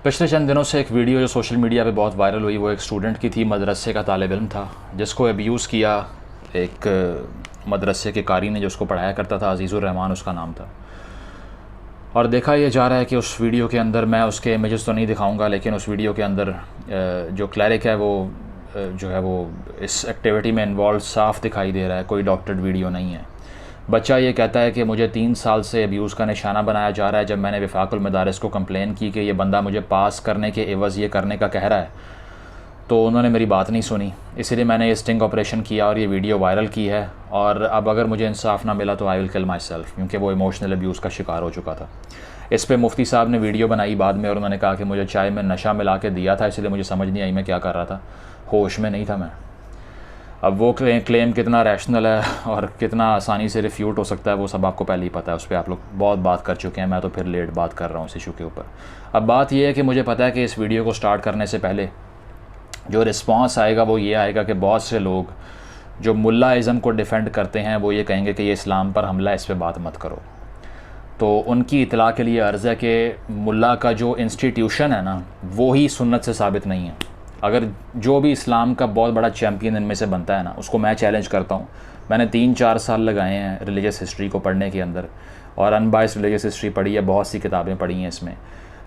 पिछले चंद दिनों से एक वीडियो जो सोशल मीडिया पे बहुत वायरल हुई, वो एक स्टूडेंट की थी, मदरसे का तालिब इल्म था जिसको अब्यूज़ किया एक मदरसे के कारी ने जो उसको पढ़ाया करता था, अजीज़ुर रहमान उसका नाम था। और देखा ये जा रहा है कि उस वीडियो के अंदर, मैं उसके इमेजेस तो नहीं दिखाऊंगा, लेकिन उस वीडियो के अंदर जो क्लैरिक है वो जो है वो इस एक्टिविटी में इन्वॉल्व साफ़ दिखाई दे रहा है, कोई डॉक्टर्ड वीडियो नहीं है। बच्चा ये कहता है कि मुझे 3 साल से अब्यूज़ का निशाना बनाया जा रहा है। जब मैंने वफाकुल मदारिस को कंप्लेन की कि ये बंदा मुझे पास करने के एवज़ ये करने का कह रहा है, तो उन्होंने मेरी बात नहीं सुनी। इसीलिए मैंने ये स्टिंग ऑपरेशन किया और ये वीडियो वायरल की है। और अब अगर मुझे इंसाफ ना मिला तो I will kill my self, क्योंकि वो इमोशनल अब्यूज़ का शिकार हो चुका था। इस पर मुफ्ती साहब ने वीडियो बनाई बाद में, और उन्होंने कहा कि मुझे चाय में नशा मिला के दिया था, इसलिए मुझे समझ नहीं आई मैं क्या कर रहा था, होश में नहीं था मैं। अब वो क्लेम कितना रैशनल है और कितना आसानी से रिफ्यूट हो सकता है वो सब आपको पहले ही पता है, उस पर आप लोग बहुत बात कर चुके हैं, मैं तो फिर लेट बात कर रहा हूँ इस इशू के ऊपर। अब बात ये है कि मुझे पता है कि इस वीडियो को स्टार्ट करने से पहले जो रिस्पांस आएगा वो ये आएगा कि बहुत से लोग जो मुल्लाइज़म को डिफेंड करते हैं वो ये कहेंगे कि ये इस्लाम पर हमला, इस पर बात मत करो। तो उनकी इतला के लिए अर्ज़ है कि मुल्ला का जो इंस्टीट्यूशन है ना, वो ही सुन्नत से साबित नहीं है। अगर जो भी इस्लाम का बहुत बड़ा चैम्पियन इनमें से बनता है ना, उसको मैं चैलेंज करता हूँ। मैंने 3-4 साल लगाए हैं रिलीजियस हिस्ट्री को पढ़ने के अंदर, और अनबाइस्ड रिलीजियस हिस्ट्री पढ़ी है, बहुत सी किताबें पढ़ी हैं। इसमें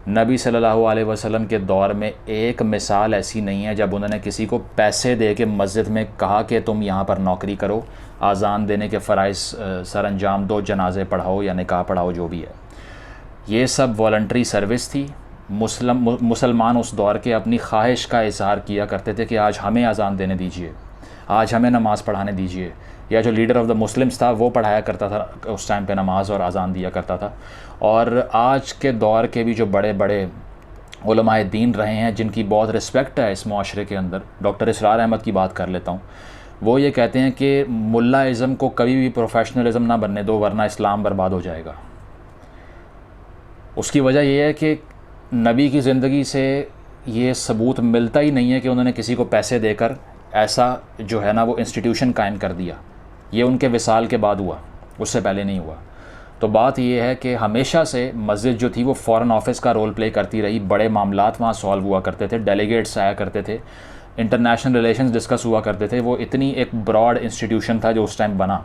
नबी सल्लल्लाहु अलैहि वसल्लम के दौर में एक मिसाल ऐसी नहीं है जब उन्होंने किसी को पैसे दे के मस्जिद में कहा कि तुम यहाँ पर नौकरी करो, आज़ान देने के फ़राइज़ सर अंजाम दो, जनाजे पढ़ाओ या निकाह पढ़ाओ, जो भी है। ये सब वॉलंटरी सर्विस थी। मुसलमान उस दौर के अपनी ख्वाहिश का इज़हार किया करते थे कि आज हमें अज़ान देने दीजिए, आज हमें नमाज़ पढ़ाने दीजिए। या जो लीडर ऑफ़ द मुस्लिम्स था वो पढ़ाया करता था उस टाइम पे, नमाज और अज़ान दिया करता था। और आज के दौर के भी जो बड़े बड़े उलमाए दीन रहे हैं जिनकी बहुत रिस्पेक्ट है इस माशरे के अंदर, डॉक्टर इसरार अहमद की बात कर लेता हूँ। वो ये कहते हैं कि मुल्लाइज़म को कभी भी प्रोफेशनलिज़म ना बनने दो, वरना इस्लाम बर्बाद हो जाएगा। उसकी वजह यह है कि नबी की ज़िंदगी से ये सबूत मिलता ही नहीं है कि उन्होंने किसी को पैसे देकर ऐसा जो है ना वो इंस्टीट्यूशन कायम कर दिया। ये उनके विसाल के बाद हुआ, उससे पहले नहीं हुआ। तो बात ये है कि हमेशा से मस्जिद जो थी वो फ़ॉरेन ऑफिस का रोल प्ले करती रही। बड़े मामलात वहाँ सॉल्व हुआ करते थे, डेलीगेट्स आया करते थे, इंटरनेशनल रिलेशंस डिस्कस हुआ करते थे। वो इतनी एक ब्रॉड इंस्टीट्यूशन था जो उस टाइम बना,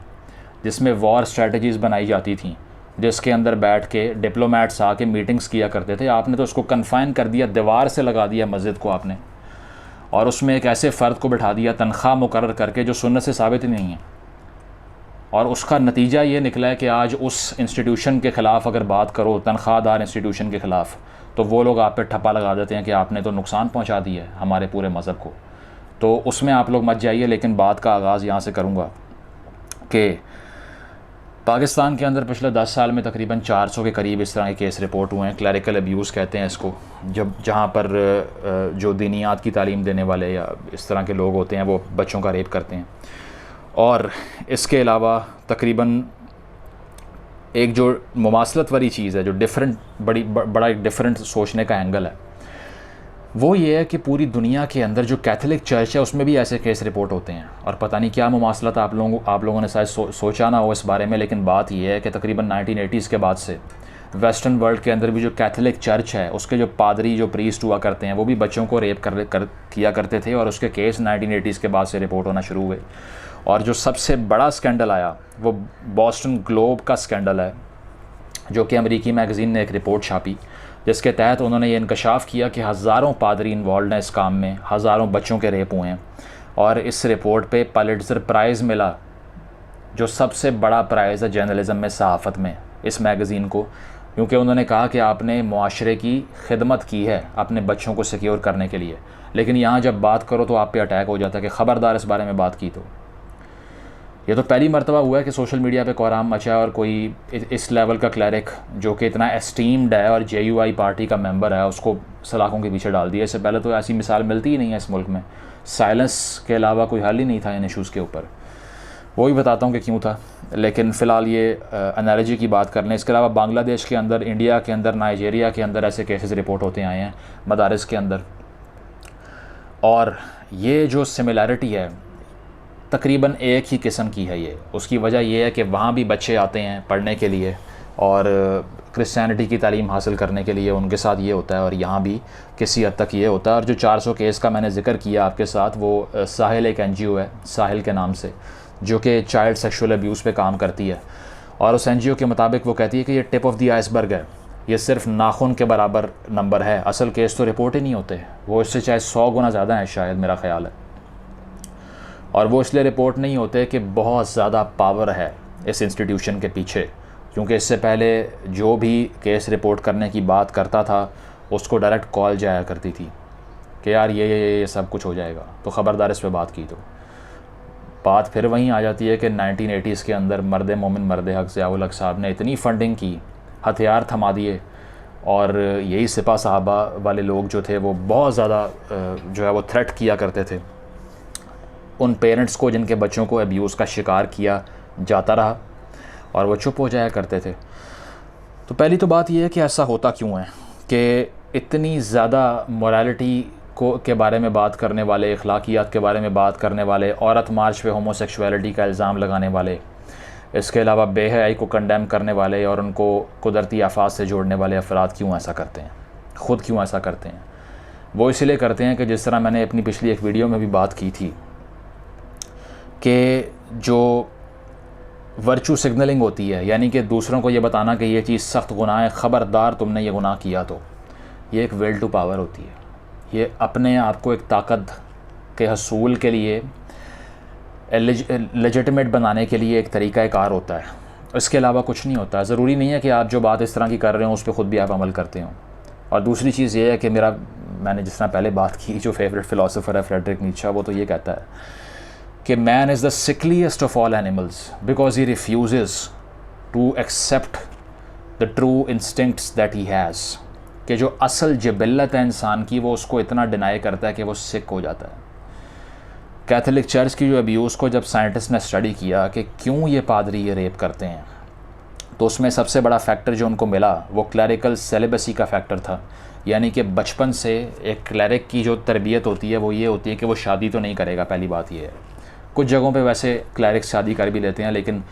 जिसमें वॉर स्ट्रेटजीज़ बनाई जाती थी, जिसके अंदर बैठ के डिप्लोमेट्स आके मीटिंग्स किया करते थे। आपने तो उसको कन्फाइन कर दिया, दीवार से लगा दिया मस्जिद को आपने, और उसमें एक ऐसे फ़र्द को बिठा दिया तनख्वाह मुकर्रर करके जो सुन्नत से साबित ही नहीं है। और उसका नतीजा ये निकला है कि आज उस इंस्टीट्यूशन के ख़िलाफ़ अगर बात करो, तनख्वाहदार इंस्टीट्यूशन के ख़िलाफ़, तो वो लोग आप पे ठप्पा लगा देते हैं कि आपने तो नुकसान पहुंचा दिया है हमारे पूरे मज़हब को। तो उसमें आप लोग मत जाइए। लेकिन बात का आगाज़ यहाँ से करूँगा कि पाकिस्तान के अंदर पिछले 10 साल में तकरीबन 400 के करीब इस तरह के केस रिपोर्ट हुए हैं। क्लैरिकल अब्यूज़ कहते हैं इसको, जहाँ पर जो दीनियात की तालीम देने वाले या इस तरह के लोग होते हैं वो बच्चों का रेप करते हैं। और इसके अलावा तकरीबन एक जो मुमासलत वाली चीज़ है, जो बड़ा एक डिफरेंट सोचने का एंगल है, वो ये है कि पूरी दुनिया के अंदर जो कैथोलिक चर्च है उसमें भी ऐसे केस रिपोर्ट होते हैं। और पता नहीं क्या मुमासलत आप लोगों ने शायद सोचा ना हो इस बारे में, लेकिन बात ये है कि तकरीबन 1980s के बाद से वेस्टर्न वर्ल्ड के अंदर भी जो कैथोलिक चर्च है उसके जो पादरी, जो प्रीस्ट हुआ करते हैं, वो भी बच्चों को रेप किया करते थे। और उसके केस 1980s के बाद से रिपोर्ट होना शुरू हुए। और जो सबसे बड़ा स्कैंडल आया वो बॉस्टन ग्लोब का स्कैंडल है, जो कि अमेरिकी मैगज़ीन ने एक रिपोर्ट छापी, जिसके तहत उन्होंने ये इंकशाफ किया कि हज़ारों पादरी इन्वॉल्व हैं इस काम में, हज़ारों बच्चों के रेप हुए हैं। और इस रिपोर्ट पे पुलित्ज़र प्राइज़ मिला, जो सबसे बड़ा प्राइज़ है जर्नलिज़म में, सहाफ़त में, इस मैगज़ीन को, क्योंकि उन्होंने कहा कि आपने मुआशरे की खिदमत की है अपने बच्चों को सिक्योर करने के लिए। लेकिन यहाँ जब बात करो तो आप पे अटैक हो जाता है कि ख़बरदार इस बारे में बात की। तो ये तो पहली मरतबा हुआ है कि सोशल मीडिया पे कोहराम मचा है और कोई इस लेवल का क्लैरिक जो कि इतना एस्टीम्ड है और JUI पार्टी का मेंबर है, उसको सलाखों के पीछे डाल दिया। इससे पहले तो ऐसी मिसाल मिलती ही नहीं है इस मुल्क में। साइलेंस के अलावा कोई हल ही नहीं था इन इशूज़ के ऊपर। वो भी बताता हूँ कि क्यों था, लेकिन फ़िलहाल ये एनालॉजी की बात कर लें। इसके अलावा बांग्लादेश के अंदर, इंडिया के अंदर, नाइजीरिया के अंदर ऐसे केसेस रिपोर्ट होते आए हैं मदारिस के अंदर। और ये जो सिमिलैरिटी है तकरीबन एक ही किस्म की है ये। उसकी वजह यह है कि वहाँ भी बच्चे आते हैं पढ़ने के लिए, और क्रिश्चियनिटी की तालीम हासिल करने के लिए उनके साथ ये होता है, और यहाँ भी किसी हद तक ये होता है। और जो 400 केस का मैंने जिक्र किया आपके साथ, वो साहिल एक NGO है साहिल के नाम से, जो कि चाइल्ड सेक्सुअल अब्यूज़ पे काम करती है। और उस NGO के मुताबिक वो कहती है कि ये टिप ऑफ द आइसबर्ग है, ये सिर्फ नाखून के बराबर नंबर है, असल केस तो रिपोर्ट ही नहीं होते, वो इससे चाहे 100 गुना ज़्यादा है शायद, मेरा ख्याल है। और वो इसलिए रिपोर्ट नहीं होते कि बहुत ज़्यादा पावर है इस इंस्टीट्यूशन के पीछे, क्योंकि इससे पहले जो भी केस रिपोर्ट करने की बात करता था उसको डायरेक्ट कॉल जाया करती थी कि यार ये सब कुछ हो जाएगा, तो ख़बरदार इस पे बात की। तो बात फिर वहीं आ जाती है कि 1980s के अंदर मर्द मोमिन मर्द हक ज़ियाउल हक साहब ने इतनी फंडिंग की, हथियार थमा दिए, और यही सिपा साहबा वाले लोग जो थे वो बहुत ज़्यादा जो है वो थ्रेट किया करते थे उन पेरेंट्स को जिनके बच्चों को अब्यूज़ का शिकार किया जाता रहा, और वो चुप हो जाया करते थे। तो पहली तो बात यह है कि ऐसा होता क्यों है कि इतनी ज़्यादा मोरालिटी के बारे में बात करने वाले, अखलाकियात के बारे में बात करने वाले, औरत मार्च पे होमोसेक्सुअलिटी का इल्ज़ाम लगाने वाले, इसके अलावा बेहयाई को कंडेम करने वाले और उनको कुदरती आफात से जोड़ने वाले अफराद क्यों ऐसा करते हैं, ख़ुद क्यों ऐसा करते हैं? वो इसलिए करते हैं कि जिस तरह मैंने अपनी पिछली एक वीडियो में भी बात की थी कि जो वर्चू सिग्नलिंग होती है, यानी कि दूसरों को ये बताना कि ये चीज़ सख्त गुनाह है, ख़बरदार तुमने ये गुनाह किया, तो ये एक विल टू पावर होती है। ये अपने आप को एक ताकत के हसूल के लिए, लेजिटिमेट बनाने के लिए एक तरीक़ाकार होता है, इसके अलावा कुछ नहीं होता। ज़रूरी नहीं है कि आप जो बात इस तरह की कर रहे हो उस पर ख़ुद भी आप अमल करते हो। और दूसरी चीज़ ये है कि मैंने जिस तरह पहले बात की, जो फेवरेट फ़िलासफ़र है फ्रेडरिक नीत्शे, वो तो ये कहता है कि man is the sickliest of all animals because he refuse to accept the true instincts that he has, कि जो असल जबिल्लत है इंसान की वो उसको इतना डिनाई करता है कि वो सिक हो जाता है। कैथोलिक चर्च की जो अब्यूज़ को जब साइंटिस्ट ने स्टडी किया कि क्यों ये पादरी ये रेप करते हैं, तो उसमें सबसे बड़ा फैक्टर जो उनको मिला वो क्लैरिकल सेलिबसी का फैक्टर था। यानी कि बचपन से एक क्लैरिक की जो तरबियत होती है वो ये होती है कि वो शादी तो नहीं करेगा। पहली बात ये है, कुछ जगहों पे वैसे क्लैरिक्स शादी कर भी लेते हैं, लेकिन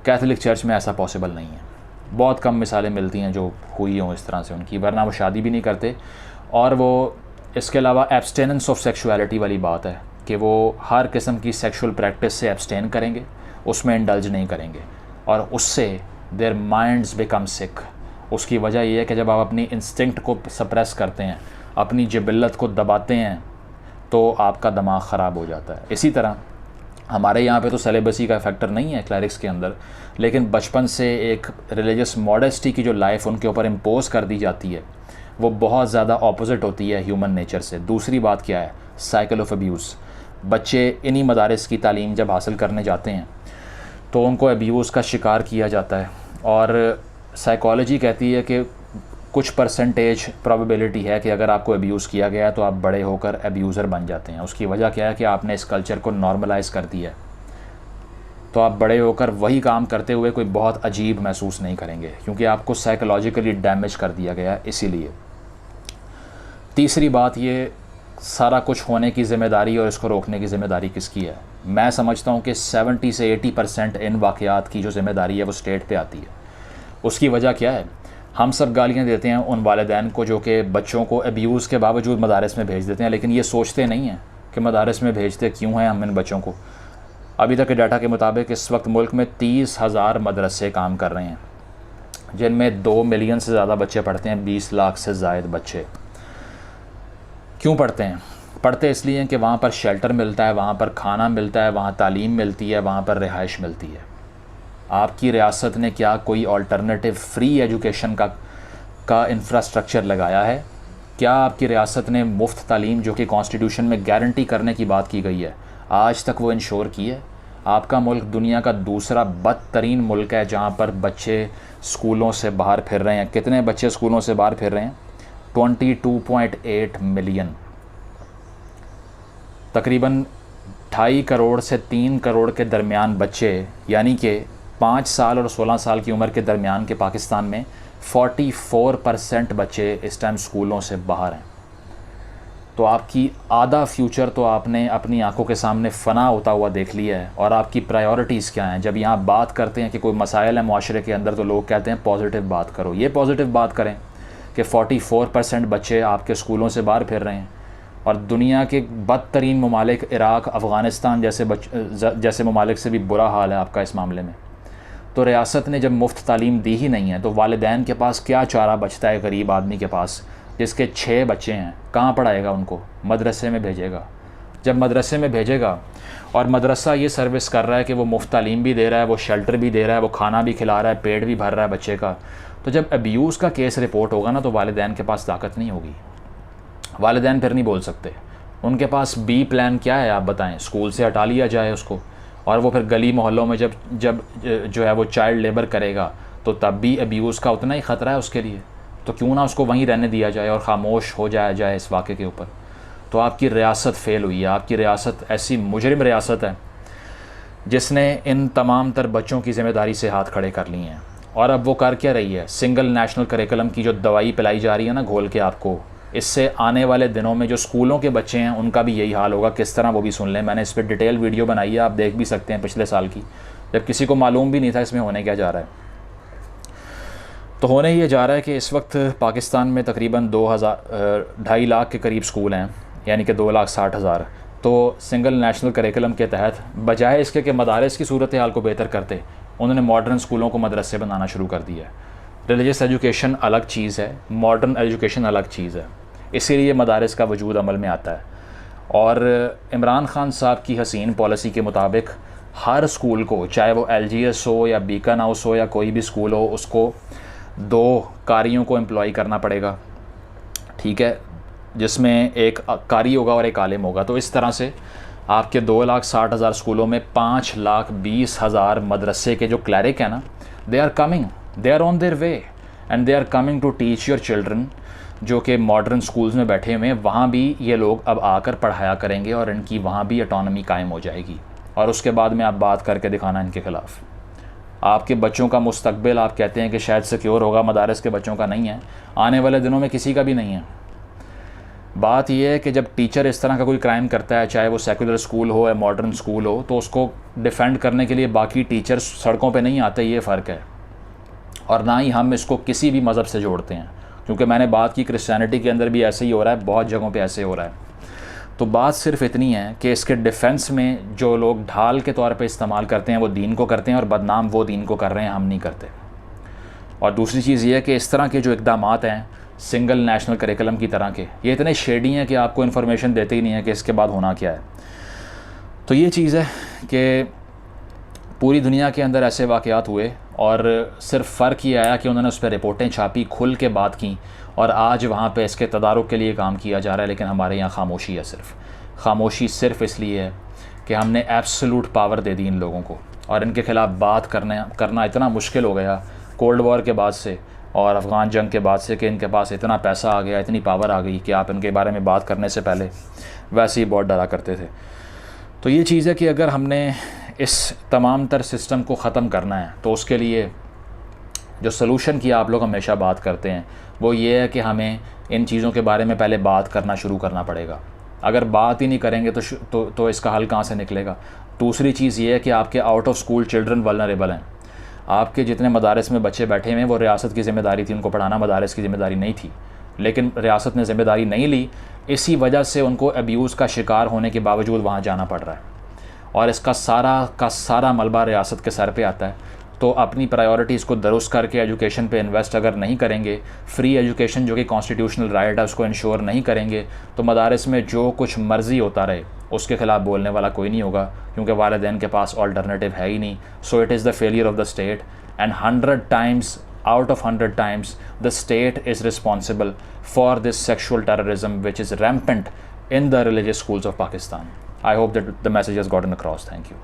कैथोलिक चर्च में ऐसा पॉसिबल नहीं है। बहुत कम मिसालें मिलती हैं जो हुई हों इस तरह से उनकी, वरना वो शादी भी नहीं करते। और वो इसके अलावा एब्सटेनेंस ऑफ सेक्सुअलिटी वाली बात है कि वो हर किस्म की सेक्सुअल प्रैक्टिस से एब्सटेन करेंगे, उसमें इंडल्ज नहीं करेंगे, और उससे देयर माइंड्स बिकम सिक। उसकी वजह यह है कि जब आप अपनी इंस्टिंक्ट को सप्रेस करते हैं, अपनी जबिल्लत को दबाते हैं, तो आपका दिमाग ख़राब हो जाता है। इसी तरह हमारे यहाँ पे तो सेलिबसी का फैक्टर नहीं है क्लैरिक्स के अंदर, लेकिन बचपन से एक रिलीजियस मॉडेस्टी की जो लाइफ उनके ऊपर इम्पोज कर दी जाती है वो बहुत ज़्यादा ऑपोजिट होती है ह्यूमन नेचर से। दूसरी बात क्या है, साइकिल ऑफ अब्यूज़। बच्चे इन्हीं मदारिस की तालीम जब हासिल करने जाते हैं तो उनको अब्यूज़ का शिकार किया जाता है, और साइकोलॉजी कहती है कि कुछ परसेंटेज प्रोबेबिलिटी है कि अगर आपको अब्यूज़ किया गया तो आप बड़े होकर अब्यूज़र बन जाते हैं। उसकी वजह क्या है कि आपने इस कल्चर को नॉर्मलाइज़ कर दिया, तो आप बड़े होकर वही काम करते हुए कोई बहुत अजीब महसूस नहीं करेंगे, क्योंकि आपको साइकोलॉजिकली डैमेज कर दिया गया इसीलिए। तीसरी बात, ये सारा कुछ होने की ज़िम्मेदारी और इसको रोकने की ज़िम्मेदारी किसकी है? मैं समझता हूँ कि 70 से 80% इन वाक़यात की जो ज़िम्मेदारी है वो स्टेट पे आती है। उसकी वजह क्या है? हम सब गालियाँ देते हैं उन वालिदैन को जो कि बच्चों को अब्यूज़ के बावजूद मदारस में भेज देते हैं, लेकिन ये सोचते नहीं हैं कि मदारस में भेजते क्यों हैं हम इन बच्चों को। अभी तक के डाटा के मुताबिक इस वक्त मुल्क में 30,000 मदरसे काम कर रहे हैं, जिनमें 2 मिलियन से ज़्यादा बच्चे पढ़ते हैं, 20 लाख से ज़ायद बच्चे। क्यों पढ़ते हैं? पढ़ते इसलिए कि वहाँ पर शेल्टर मिलता है, वहाँ पर खाना मिलता है, वहाँ तालीम मिलती है, वहाँ पर रिहाइश मिलती है। आपकी रियासत ने क्या कोई अल्टरनेटिव फ्री एजुकेशन का इंफ्रास्ट्रक्चर लगाया है? क्या आपकी रियासत ने मुफ्त तालीम जो कि कॉन्स्टिट्यूशन में गारंटी करने की बात की गई है, आज तक वो इंश्योर की है? आपका मुल्क दुनिया का दूसरा बदतरीन मुल्क है जहाँ पर बच्चे स्कूलों से बाहर फिर रहे हैं। कितने बच्चे स्कूलों से बाहर फिर रहे हैं? 22.8 मिलियन। तकरीबन 2.5 करोड़ से 3 करोड़ के दरमियान बच्चे, यानी कि 5 साल और 16 साल की उम्र के दरमियान के पाकिस्तान में 44% बच्चे इस टाइम स्कूलों से बाहर हैं। तो आपकी आधा फ्यूचर तो आपने अपनी आंखों के सामने फ़ना होता हुआ देख लिया है। और आपकी प्रायोरिटीज़ क्या हैं? जब यहाँ बात करते हैं कि कोई मसाइल है माशरे के अंदर, तो लोग कहते हैं पॉजिटिव बात करो। ये पॉजिटिव बात करें कि 44% बच्चे आपके स्कूलों से बाहर फिर रहे हैं, और दुनिया के बदतरीन ममालिक इराक़, अफ़गानिस्तान जैसे ममालिक से भी बुरा हाल है आपका इस मामले में। तो रियासत ने जब मुफ्त तालीम दी ही नहीं है, तो वालिदैन के पास क्या चारा बचता है? गरीब आदमी के पास जिसके 6 बच्चे हैं, कहाँ पढ़ाएगा उनको? मदरसे में भेजेगा। जब मदरसे में भेजेगा और मदरसा ये सर्विस कर रहा है कि वो मुफ्त तालीम भी दे रहा है, वो शेल्टर भी दे रहा है, वो खाना भी खिला रहा है, पेट भी भर रहा है बच्चे का, तो जब अब्यूज़ का केस रिपोर्ट होगा ना, तो वालिदैन के पास ताकत नहीं होगी। वालिदैन फिर नहीं बोल सकते। उनके पास बी प्लान क्या है आप बताएं? स्कूल से हटा लिया जाए उसको, और वो फिर गली मोहल्लों में जब जो है वो चाइल्ड लेबर करेगा, तो तब भी अब्यूज़ का उतना ही ख़तरा है उसके लिए। तो क्यों ना उसको वहीं रहने दिया जाए और ख़ामोश हो जाए इस वाक़े के ऊपर। तो आपकी रियासत फ़ेल हुई है। आपकी रियासत ऐसी मुजरिम रियासत है जिसने इन तमाम तर बच्चों की ज़िम्मेदारी से हाथ खड़े कर लिए हैं। और अब वो कर क्या रही है? सिंगल नेशनल करिकुलम की जो दवाई पिलाई जा रही है ना घोल के आपको, इससे आने वाले दिनों में जो स्कूलों के बच्चे हैं उनका भी यही हाल होगा। किस तरह वो भी सुन लें। मैंने इस पर डिटेल वीडियो बनाई है, आप देख भी सकते हैं, पिछले साल की, जब किसी को मालूम भी नहीं था इसमें होने क्या जा रहा है। तो होने ये जा रहा है कि इस वक्त पाकिस्तान में तकरीबन 2.5 लाख के करीब स्कूल हैं, यानी कि 2,60,000। तो सिंगल नेशनल करिकुलम के तहत बजाय इसके कि मदारिस की सूरत हाल को बेहतर करते, उन्होंने मॉडर्न स्कूलों को मदरसे बनाना शुरू कर दिया है। रिलीजियस एजुकेशन अलग चीज़ है, मॉडर्न एजुकेशन अलग चीज़ है, इसीलिए मदारिस का वजूद अमल में आता है। और इमरान खान साहब की हसीन पॉलिसी के मुताबिक हर स्कूल को, चाहे वो LGS हो या बीकन हाउस हो या कोई भी स्कूल हो, उसको 2 कारियों को एम्प्लॉय करना पड़ेगा, ठीक है, जिसमें एक कारी होगा और एक आलिम होगा। तो इस तरह से आपके 2,60,000 स्कूलों में 5,20,000 मदरसे के जो क्लैरिक हैं ना, they are coming, they are on their way and they are coming to teach your children, जो कि मॉडर्न स्कूल्स में बैठे हुए हैं। वहाँ भी ये लोग अब आकर पढ़ाया करेंगे और इनकी वहाँ भी ऑटोनॉमी कायम हो जाएगी। और उसके बाद में आप बात करके दिखाना इनके ख़िलाफ़। आपके बच्चों का मुस्तकबिल आप कहते हैं कि शायद सिक्योर होगा, मदारिस के बच्चों का नहीं है, आने वाले दिनों में किसी का भी नहीं है। बात यह है कि जब टीचर इस तरह का कोई क्राइम करता है, चाहे वो सेकुलर स्कूल हो या मॉडर्न स्कूल हो, तो उसको डिफेंड करने के लिए बाकी टीचर्स सड़कों पे नहीं आते, ये फ़र्क है। और ना ही हम इसको किसी भी मज़हब से जोड़ते हैं, क्योंकि मैंने बात की क्रिश्चियनिटी के अंदर भी ऐसे ही हो रहा है, बहुत जगहों पे ऐसे हो रहा है। तो बात सिर्फ इतनी है कि इसके डिफेंस में जो लोग ढाल के तौर पे इस्तेमाल करते हैं वो दीन को करते हैं, और बदनाम वो दीन को कर रहे हैं, हम नहीं करते। और दूसरी चीज़ ये है कि इस तरह के जो इक़दामात हैं सिंगल नेशनल करिकुलम की तरह के, ये इतने शेडी हैं कि आपको इन्फॉर्मेशन देते ही नहीं है कि इसके बाद होना क्या है। तो ये चीज़ है कि पूरी दुनिया के अंदर ऐसे वाक़यात हुए, और सिर्फ फ़र्क ये आया कि उन्होंने उस पर रिपोर्टें छापी, खुल के बात की, और आज वहाँ पे इसके तदारुक के लिए काम किया जा रहा है। लेकिन हमारे यहाँ खामोशी है, खामोशी सिर्फ इसलिए है कि हमने एब्सोल्यूट पावर दे दी इन लोगों को, और इनके ख़िलाफ़ बात करना इतना मुश्किल हो गया कोल्ड वॉर के बाद से और अफ़गान जंग के बाद से, कि इनके पास इतना पैसा आ गया, इतनी पावर आ गई कि आप इनके बारे में बात करने से पहले वैसे ही बहुत डरा करते थे। तो ये चीज़ है कि अगर हमने इस तमाम तर सिस्टम को ख़त्म करना है, तो उसके लिए जो सलूशन की आप लोग हमेशा बात करते हैं वो ये है कि हमें इन चीज़ों के बारे में पहले बात करना शुरू करना पड़ेगा। अगर बात ही नहीं करेंगे तो इसका हल कहाँ से निकलेगा। दूसरी चीज़ ये है कि आपके out of school children vulnerable हैं। आपके जितने मदारिस में बच्चे बैठे हुए हैं वो रियासत की ज़िम्मेदारी थी उनको पढ़ाना, मदारिस की ज़िम्मेदारी नहीं थी, लेकिन रियासत ने ज़िम्मेदारी नहीं ली। इसी वजह से उनको अब्यूज़ का शिकार होने के बावजूद वहाँ जाना पड़ रहा है, और इसका सारा मलबा रियासत के सर पे आता है। तो अपनी प्रायोरिटीज़ को दुरुस्त करके एजुकेशन पे इन्वेस्ट अगर नहीं करेंगे, फ्री एजुकेशन जो कि कॉन्स्टिट्यूशनल राइट है उसको इंश्योर नहीं करेंगे, तो मदारिस में जो कुछ मर्ज़ी होता रहे उसके ख़िलाफ़ बोलने वाला कोई नहीं होगा, क्योंकि वालिदैन के पास अल्टरनेटिव है ही नहीं। So it is the failure of the state, and 100 times out of 100 times the state is responsible for this sexual terrorism which is rampant in the religious schools of Pakistan. I hope that the message has gotten across. Thank you.